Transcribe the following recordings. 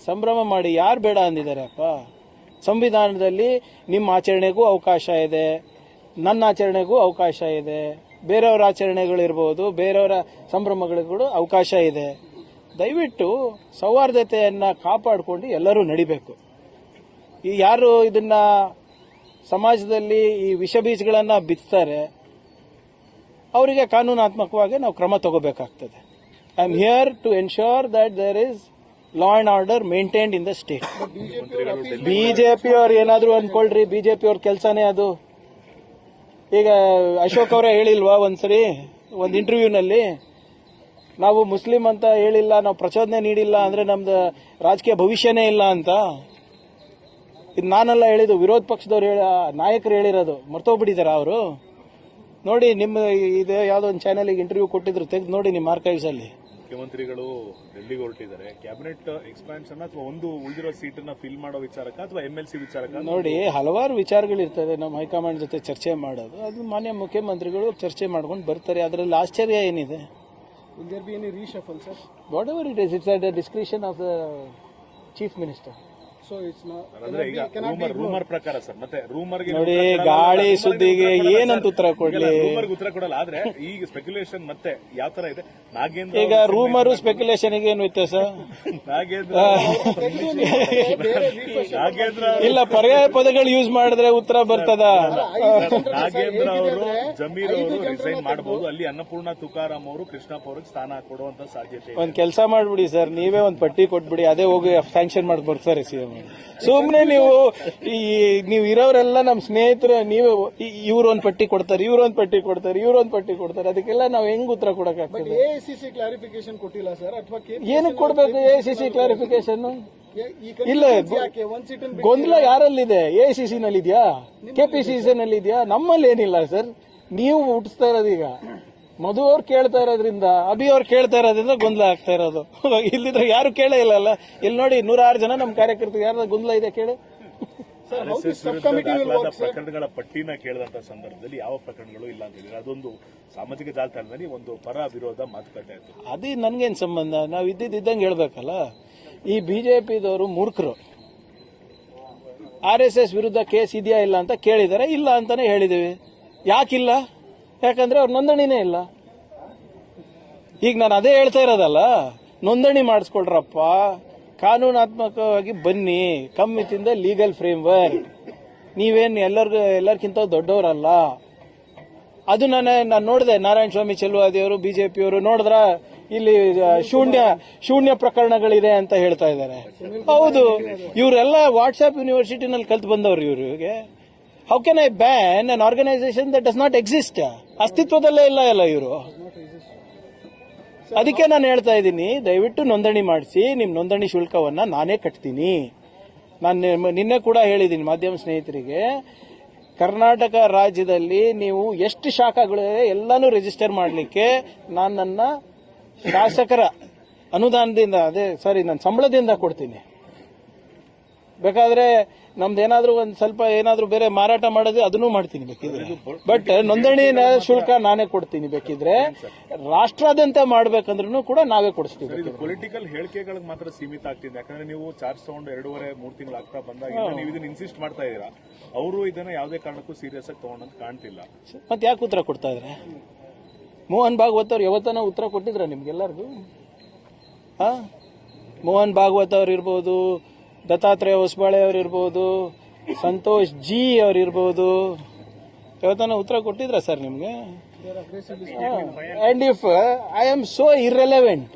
ಸಂಭ್ರಮ ಮಾಡಿ. ಯಾರು ಬೇಡ ಅಂದಿದ್ದಾರೆ ಅಪ್ಪ? ಸಂವಿಧಾನದಲ್ಲಿ ನಿಮ್ಮ ಆಚರಣೆಗೂ ಅವಕಾಶ ಇದೆ, ನನ್ನ ಆಚರಣೆಗೂ ಅವಕಾಶ ಇದೆ, ಬೇರೆಯವರ ಆಚರಣೆಗಳಿರ್ಬೋದು, ಬೇರೆಯವರ ಸಂಭ್ರಮಗಳಿಗೂ ಅವಕಾಶ ಇದೆ. ದಯವಿಟ್ಟು ಸೌಹಾರ್ದತೆಯನ್ನು ಕಾಪಾಡಿಕೊಂಡು ಎಲ್ಲರೂ ನಡಿಬೇಕು. ಈ ಯಾರು ಇದನ್ನ ಸಮಾಜದಲ್ಲಿ ಈ ವಿಷ ಬೀಜಗಳನ್ನು ಬಿತ್ತಾರೆ ಅವರಿಗೆ ಕಾನೂನಾತ್ಮಕವಾಗಿ ನಾವು ಕ್ರಮ ತಗೋಬೇಕಾಗ್ತದೆ. I am here to ensure that there is law and order maintained in the state. BJP ಅವ್ರು ಏನಾದ್ರು ಅನ್ಕೊಳ್ರಿ, ಬಿಜೆಪಿ ಅವ್ರ ಕೆಲಸನೇ ಅದು. ಈಗ ಅಶೋಕ್ ಅವರೇ ಹೇಳಿಲ್ವಾ ಒಂದ್ಸರಿ ಒಂದು ಇಂಟರ್ವ್ಯೂನಲ್ಲಿ, ನಾವು ಮುಸ್ಲಿಂ ಅಂತ ಹೇಳಿಲ್ಲ, ನಾವು ಪ್ರಚೋದನೆ ನೀಡಿಲ್ಲ ಅಂದ್ರೆ ನಮ್ದು ರಾಜಕೀಯ ಭವಿಷ್ಯನೇ ಇಲ್ಲ ಅಂತ. ಇದು ನಾನೆಲ್ಲ ಹೇಳಿದ್ದು, ವಿರೋಧ ಪಕ್ಷದವ್ರು ನಾಯಕರು ಹೇಳಿರೋದು. ಮರ್ತೋಗ್ಬಿಟ್ಟಿದಾರ ಅವರು? ನೋಡಿ, ನಿಮ್ಮ ಇದು ಯಾವುದೋ ಒಂದು ಚಾನೆಲ್ಗೆ ಇಂಟರ್ವ್ಯೂ ಕೊಟ್ಟಿದ್ರು, ತೆಗೆದು ನೋಡಿ ನಿಮ್ಮ ಆರ್ಕೈವ್ಸ್ ಅಲ್ಲಿ. ಮುಖ್ಯಮಂತ್ರಿಗಳು ಡೆಲ್ಲಿಗೆ ಹೊರಟಿದ್ದಾರೆ. ಕ್ಯಾಬಿನೆಟ್ ಎಕ್ಸ್ಪಾನ್ಷನ್ ಅಥವಾ ಒಂದು ಉಳಿದಿರೋ ಸೀಟನ್ನ ಫಿಲ್ ಮಾಡೋ ವಿಚಾರಕ್ಕ ಅಥವಾ ಎಂಎಲ್ಸಿ ವಿಚಾರಕ್ಕ? ನೋಡಿ, ಹಲವಾರು ವಿಚಾರಗಳಿರ್ತದೆ ನಮ್ಮ ಹೈಕಮಾಂಡ್ ಜೊತೆ ಚರ್ಚೆ ಮಾಡೋದು. ಅದು ಮಾನ್ಯ ಮುಖ್ಯಮಂತ್ರಿಗಳು ಚರ್ಚೆ ಮಾಡ್ಕೊಂಡು ಬರ್ತಾರೆ. ಅದರಲ್ಲಿ ಆಶ್ಚರ್ಯ ಏನಿದೆ? Will there be any reshuffle, sir? Whatever it is, it's at the discretion of the chief minister. So it's not. ಅಂದ್ರೆ ಈಗ ರೂಮರ್ ಪ್ರಕಾರ ಸರ್, ಮತ್ತೆ ರೂಮರ್ಗೆ ನೋಡಿ, ಗಾಳಿ ಸುದ್ದಿಗೆ ಏನಂತ ಉತ್ತರ ಕೊಡ್ಲಿ? ರೂಮರ್ಗೆ ಉತ್ತರ ಕೊಡಲ್ಲ. ಆದ್ರೆ ಈಗ ಸ್ಪೆಕ್ಯುಲೇಷನ್ ಮತ್ತೆ ಯಾವ ತರ ಇದೆ? ನಾಗೇಂದ್ರ ಈಗ ರೂಮರ್ ಸ್ಪೆಕ್ಯುಲೇಷನ್ ಏನು ವ್ಯತ್ಯಾಸ? ನಾಗೇಂದ್ರ ಇಲ್ಲ, ಪರ್ಯಾಯ ಪದಗಳು ಯೂಸ್ ಮಾಡಿದ್ರೆ ಉತ್ತರ ಬರ್ತದ? ನಾಗೇಂದ್ರ ಅವರು, ಜಮೀರ್ ಅವರು ರಿಸೈನ್ ಮಾಡಬಹುದು. ಅಲ್ಲಿ ಅನ್ನಪೂರ್ಣ ತುಕಾರಾಮ್ ಅವರು ಕೃಷ್ಣಪ್ಪ ಅವ್ರಿಗೆ ಸ್ಥಾನ ಕೊಡುವಂತ ಸಾಧ್ಯತೆ. ಒಂದ್ ಕೆಲಸ ಮಾಡ್ಬಿಡಿ ಸರ್, ನೀವೇ ಒಂದ್ ಪಟ್ಟಿ ಕೊಟ್ಬಿಡಿ, ಅದೇ ಹೋಗಿ ಸ್ಯಾಂಕ್ಷನ್ ಮಾಡಿ ಬರ್ತಾರೆ ಸಿಎಂ. ಸುಮ್ನೆ ನೀವು ಇರೋರೆಲ್ಲ ನಮ್ಮ ಸ್ನೇಹಿತರು, ನೀವು ಇವ್ರು ಒಂದ್ ಪಟ್ಟಿ ಕೊಡ್ತಾರೆ, ಇವ್ರೊಂದ್ ಪಟ್ಟಿ ಕೊಡ್ತಾರೆ, ಇವ್ರೊಂದ್ ಪಟ್ಟಿ ಕೊಡ್ತಾರೆ. ಅದಕ್ಕೆಲ್ಲ ನಾವು ಹೆಂಗ್ ಉತ್ತರ ಕೊಡಕ್ಕಾಗ್ತದೆ? ಎಐಸಿಸಿ ಕ್ಲಾರಿಫಿಕೇಶನ್ ಕೊಟ್ಟಿಲ್ಲ ಸರ್, ಅಥವಾ ಏನಕ್ಕೆ ಕೊಡ್ಬೇಕು ಎಐಸಿಸಿ ಕ್ಲಾರಿಫಿಕೇಶನ್? ಇಲ್ಲ, ಗೊಂದಲ ಯಾರಲ್ಲಿದೆ? ಎಐಸಿಸಿ ನಲ್ಲಿ ಇದೆಯಾ? ಕೆಪಿಸಿಸಿ ನಲ್ಲಿ ಇದೆಯಾ? ನಮ್ಮಲ್ಲಿ ಏನಿಲ್ಲ ಸರ್. ನೀವು ಹುಟ್ಟಿಸ್ತಾ ಇರೋದೀಗ ಮಧು ಅವ್ರು ಕೇಳ್ತಾ ಇರೋದ್ರಿಂದ, ಅಭಿ ಅವ್ರು ಕೇಳ್ತಾ ಇರೋದ್ರಿಂದ ಗೊಂದಲ ಆಗ್ತಾ ಇರೋದು. ಇಲ್ಲಿದ್ರೆ ಯಾರು ಕೇಳೇ ಇಲ್ಲ. ಇಲ್ಲಿ ನೋಡಿ, 106 ಜನ ನಮ್ಮ ಕಾರ್ಯಕರ್ತರು, ಯಾರು ಗೊಂದಲ ಇದೆ ಕೇಳಿ. ಪ್ರಕರಣಗಳ ಪಟ್ಟಿನ ಕೇಳಿದಂತ ಸಂದರ್ಭದಲ್ಲಿ ಯಾವ ಪ್ರಕರಣಗಳು ಇಲ್ಲ ಅಂತ ಹೇಳಿದ್ರೆ ಅದೊಂದು ಸಾಮಾಜಿಕ ಜಾಲತಾಣದಲ್ಲಿ ಒಂದು ಪರ ವಿರೋಧ ಮಾತುಕತೆ ಆಯ್ತು. ಅದು ನನ್ಗೇನ್ ಸಂಬಂಧ? ನಾವು ಇದ್ದಂಗೆ ಹೇಳ್ಬೇಕಲ್ಲ. ಈ ಬಿಜೆಪಿದವರು ಮೂರ್ಖರು. RSS ವಿರುದ್ಧ ಕೇಸ್ ಇದೆಯಾ ಇಲ್ಲ ಅಂತ ಕೇಳಿದರೆ ಇಲ್ಲ ಅಂತಾನೆ ಹೇಳಿದೀವಿ. ಯಾಕಿಲ್ಲ? ಯಾಕಂದ್ರೆ ಅವ್ರ ನೋಂದಣಿನೇ ಇಲ್ಲ. ಈಗ ನಾನು ಅದೇ ಹೇಳ್ತಾ ಇರೋದಲ್ಲ, ನೋಂದಣಿ ಮಾಡಿಸ್ಕೊಳ್ರಪ್ಪ, ಕಾನೂನಾತ್ಮಕವಾಗಿ ಬನ್ನಿ, come with the legal framework. ನೀವೇನು ಎಲ್ಲರಿಗಿಂತ ದೊಡ್ಡವರಲ್ಲ. ಅದು ನಾನು ನೋಡಿದೆ, ನಾರಾಯಣ ಸ್ವಾಮಿ ಚೆಲುವಾದಿಯವರು, ಬಿಜೆಪಿಯವರು ನೋಡಿದ್ರ ಇಲ್ಲಿ ಶೂನ್ಯ ಪ್ರಕರಣಗಳಿದೆ ಅಂತ ಹೇಳ್ತಾ ಇದ್ದಾರೆ. ಹೌದು, ಇವರೆಲ್ಲ ವಾಟ್ಸ್ಆಪ್ ಯೂನಿವರ್ಸಿಟಿನಲ್ಲಿ ಕಲ್ತು ಬಂದವರು ಇವ್ರಿಗೆ. How can I ban an organisation that does not exist? ಅಸ್ತಿತ್ವದಲ್ಲೇ ಇಲ್ಲ ಇವರು. ಅದಕ್ಕೆ ನಾನು ಹೇಳ್ತಾ ಇದ್ದೀನಿ, ದಯವಿಟ್ಟು ನೋಂದಣಿ ಮಾಡಿಸಿ. ನಿಮ್ ನೋಂದಣಿ ಶುಲ್ಕವನ್ನ ನಾನೇ ಕಟ್ತೀನಿ. ನಾನು ನಿನ್ನೆ ಕೂಡ ಹೇಳಿದ್ದೀನಿ ಮಾಧ್ಯಮ ಸ್ನೇಹಿತರಿಗೆ, ಕರ್ನಾಟಕ ರಾಜ್ಯದಲ್ಲಿ ನೀವು ಎಷ್ಟು ಶಾಖಗಳಿವೆ ಎಲ್ಲಾನು ರಿಜಿಸ್ಟರ್ ಮಾಡಲಿಕ್ಕೆ ನಾನು ನನ್ನ ಶಾಸಕರ ಅನುದಾನದಿಂದ, ನನ್ನ ಸಂಬಳದಿಂದ ಕೊಡ್ತೀನಿ. ಬೇಕಾದ್ರೆ ನಮ್ದೇನಾದ್ರೂ ಒಂದ್ ಸ್ವಲ್ಪ ಏನಾದ್ರೂ ಬೇರೆ ಮಾರಾಟ ಮಾಡೋದು ಅದನ್ನೂ ಮಾಡ್ತೀನಿ ಬೇಕಿದ್ರೆ. ಬಟ್ ನೋಂದಣಿ ಶುಲ್ಕ ನಾನೇ ಕೊಡ್ತೀನಿ. ಬೇಕಿದ್ರೆ ರಾಷ್ಟ್ರಾದ್ಯಂತ ಮಾಡ್ಬೇಕಂದ್ರೂ ಕೂಡ ನಾವೇ ಕೊಡಿಸ್ತೀವಿ. ಪೊಲಿಟಿಕಲ್ ಹೇಳಿಕೆಗಳಿಗೆ ಮಾತ್ರ ಸೀಮಿತ ಆಗ್ತಿದೆ. ಯಾಕಂದ್ರೆ ನೀವು ಚಾರ್ಜ್ ತಗೊಂಡು 2.5-3 ತಿಂಗಳು ಆಗ್ತಾ ಬಂದಾಗ ನೀವು ಇದನ್ನ ಇನ್ಸಿಸ್ಟ್ ಮಾಡ್ತಾ ಇದೀರಾ. ಅವರು ಇದನ್ನ ಯಾವುದೇ ಕಾರಣಕ್ಕೂ ಸೀರಿಯಸ್ ಆಗಿ ತಗೊಂಡಂತ ಕಾಣ್ತಿಲ್ಲ. ಮತ್ತೆ ಯಾಕೆ ಉತ್ತರ ಕೊಡ್ತಾ ಇದ್ರೆ? ಮೋಹನ್ ಭಾಗವತ್ ಅವ್ರು ಯಾವತ್ತನ ಉತ್ತರ ಕೊಟ್ಟಿದ್ರ ನಿಮ್ಗೆಲ್ಲರಿಗೂ? ಮೋಹನ್ ಭಾಗವತ್ ಅವ್ರು ಇರ್ಬೋದು, ದತ್ತಾತ್ರೇಯ ಹೊಸಬಾಳೆ ಅವರಿರ್ಬೋದು, ಸಂತೋಷ್ ಜಿ ಅವರಿರ್ಬೋದು, ಯಾವತ್ತನ ಉತ್ತರ ಕೊಟ್ಟಿದ್ರ ಸರ್ ನಿಮ್ಗೆ? And if I am so irrelevant,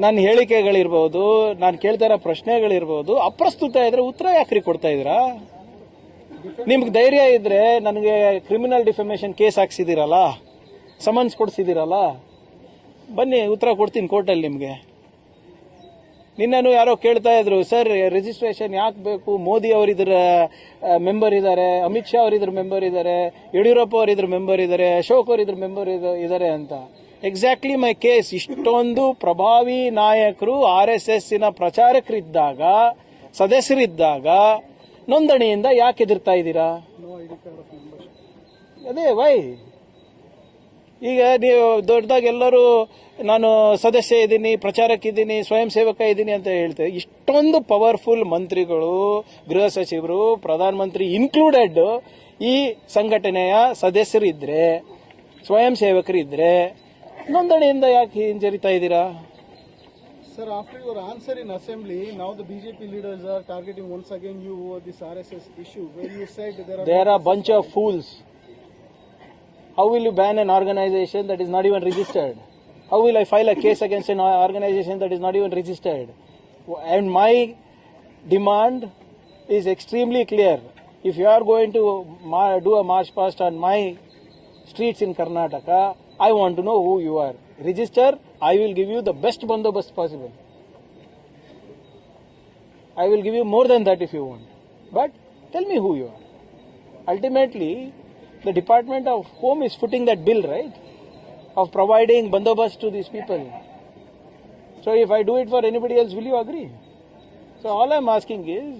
ನನ್ನ ಹೇಳಿಕೆಗಳಿರ್ಬೋದು, ನಾನು ಕೇಳ್ತಾ ಇರೋ ಪ್ರಶ್ನೆಗಳಿರ್ಬೋದು ಅಪ್ರಸ್ತುತ ಇದ್ರೆ ಉತ್ತರ ಯಾಕ್ರಿ ಕೊಡ್ತಾ ಇದ್ದೀರಾ? ನಿಮ್ಗೆ ಧೈರ್ಯ ಇದ್ರೆ ನನಗೆ ಕ್ರಿಮಿನಲ್ ಡಿಫಮೇಷನ್ ಕೇಸ್ ಹಾಕ್ಸಿದಿರಲ್ಲ, ಸಮನ್ಸ್ ಕೊಡ್ಸಿದಿರಲ್ಲ, ಬನ್ನಿ ಉತ್ತರ ಕೊಡ್ತೀನಿ ಕೋರ್ಟಲ್ಲಿ ನಿಮ್ಗೆ. ನಿನ್ನೆನೂ ಯಾರೋ ಕೇಳ್ತಾ ಇದ್ರು, ಸರ್ ರಿಜಿಸ್ಟ್ರೇಷನ್ ಯಾಕೆ ಬೇಕು? ಮೋದಿ ಅವರಿದ್ರ ಮೆಂಬರ್ ಇದ್ದಾರೆ, ಅಮಿತ್ ಶಾ ಅವರಿದ್ರ ಮೆಂಬರ್ ಇದ್ದಾರೆ, ಯಡಿಯೂರಪ್ಪ ಅವರಿದ್ರ ಮೆಂಬರ್ ಇದ್ದಾರೆ, ಅಶೋಕ್ ಅವರಿದ್ರ ಮೆಂಬರ್ ಇದ್ದಾರೆ ಅಂತ. ಎಕ್ಸಾಕ್ಟ್ಲಿ ಮೈ ಕೇಸ್. ಇಷ್ಟೊಂದು ಪ್ರಭಾವಿ ನಾಯಕರು RSSನ ಪ್ರಚಾರಕರಿದ್ದಾಗ, ಸದಸ್ಯರಿದ್ದಾಗ ನೋಂದಣಿಯಿಂದ ಯಾಕೆ ಎದುರ್ತಾ ಇದ್ದೀರಾ? ಅದೇ ವೈ ಈಗ ನೀವು ದೊಡ್ಡದಾಗಿ ಎಲ್ಲರೂ ನಾನು ಸದಸ್ಯ ಇದ್ದೀನಿ, ಪ್ರಚಾರಕ್ಕಿದ್ದೀನಿ, ಸ್ವಯಂ ಸೇವಕ ಇದ್ದೀನಿ ಅಂತ ಹೇಳ್ತೇವೆ. ಇಷ್ಟೊಂದು ಪವರ್ಫುಲ್ ಮಂತ್ರಿಗಳು, ಗೃಹ ಸಚಿವರು, ಪ್ರಧಾನಮಂತ್ರಿ ಇನ್ಕ್ಲೂಡೆಡ್ ಈ ಸಂಘಟನೆಯ ಸದಸ್ಯರಿದ್ರೆ, ಸ್ವಯಂ ಸೇವಕರಿದ್ರೆ ನೋಂದಣಿಯಿಂದ ಯಾಕೆ ಹಿಂಜರಿತಾ ಇದ್ದೀರಾ? Sir, after your answer in assembly, now the BJP leaders are targeting once again you over this RSS issue, where you said There are a bunch of fools. How will you ban an organization that is not even registered? How will I file a case against an organization that is not even registered? And my demand is extremely clear. If you are going to do a march past on my streets in Karnataka, I want to know who you are. Register, I will give you the best bandobast possible. I will give you more than that if you want. But tell me who you are. Ultimately, the Department of Home is footing that bill, right? Of providing bandobast to these people. So if I do it for anybody else, will you agree? So all I'm asking is,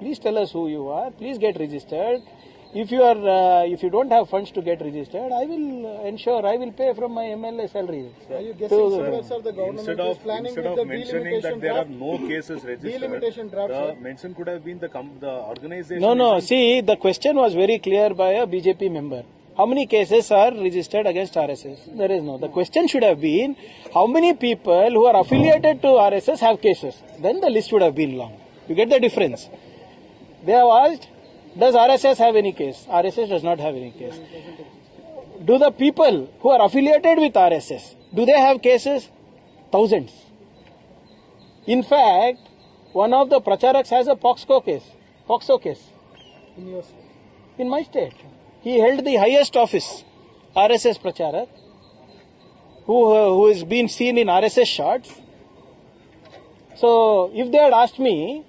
please tell us who you are. Please get registered. If you don't have funds to get registered, I will ensure I will pay from my MLA salary. are you guessing, sir, the government Instead is of planning instead with of the mentioning that delimitation there are draft? no cases registered, Delimitation draft, the sir. mention could have been the organization. No. See, the question was very clear by a BJP member. How many cases are registered against RSS? There is no. The question should have been, how many people who are affiliated to RSS have cases? Then the list would have been long. You get the difference? They have asked, does RSS have any case? RSS does not have any case. Do the people who are affiliated with RSS, do they have cases? Thousands. In fact, one of the pracharaks has a POXO case. In your state. In my state. He held the highest office, RSS pracharak, who has been seen in RSS shots. So, if they had asked me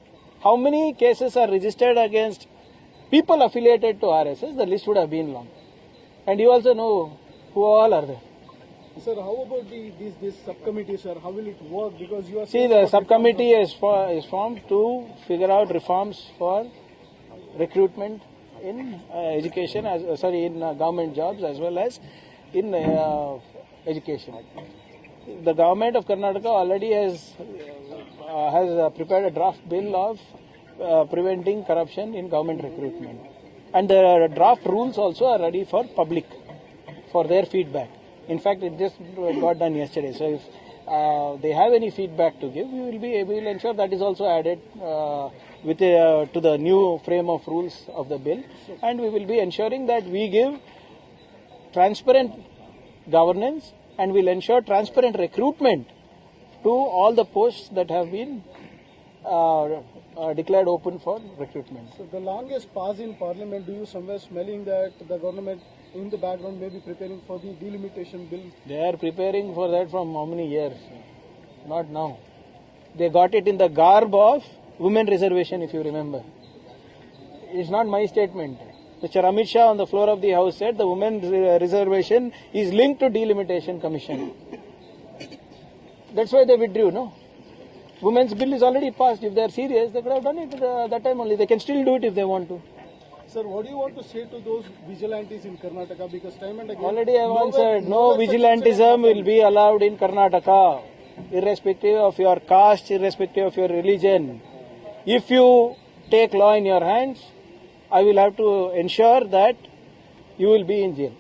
how many cases are registered against people affiliated to RSS, the list would have been long. And you also know who all are there. Sir, how about this subcommittee, sir? How will it work? Because you are See, saying the about subcommittee is formed to figure out reforms for recruitment in education, in government jobs as well as in education. The government of Karnataka already has prepared a draft bill of preventing corruption in government recruitment. And the draft rules also are ready for public, for their feedback. In fact, it just got done yesterday. So if they have any feedback to give, we will ensure that is also added to the new frame of rules of the bill. And we will be ensuring that we give transparent governance and will ensure transparent recruitment to all the posts that have been declared open for recruitment. So the longest pause in parliament, do you somewhere smelling that the government in the background may be preparing for the delimitation bill? They are preparing for that from how many years? Not now. They got it in the garb of women reservation, if you remember. It's not my statement. Mr. Amit Shah on the floor of the House said the women reservation is linked to delimitation commission. That's why they withdrew, no? Women's bill is already passed. If they are serious, they could have done it that time only. They can still do it if they want to. Sir, what do you want to say to those vigilantes in Karnataka? Because time and again... Already I have answered. No vigilantism will be allowed in Karnataka, irrespective of your caste, irrespective of your religion. If you take law in your hands, I will have to ensure that you will be in jail.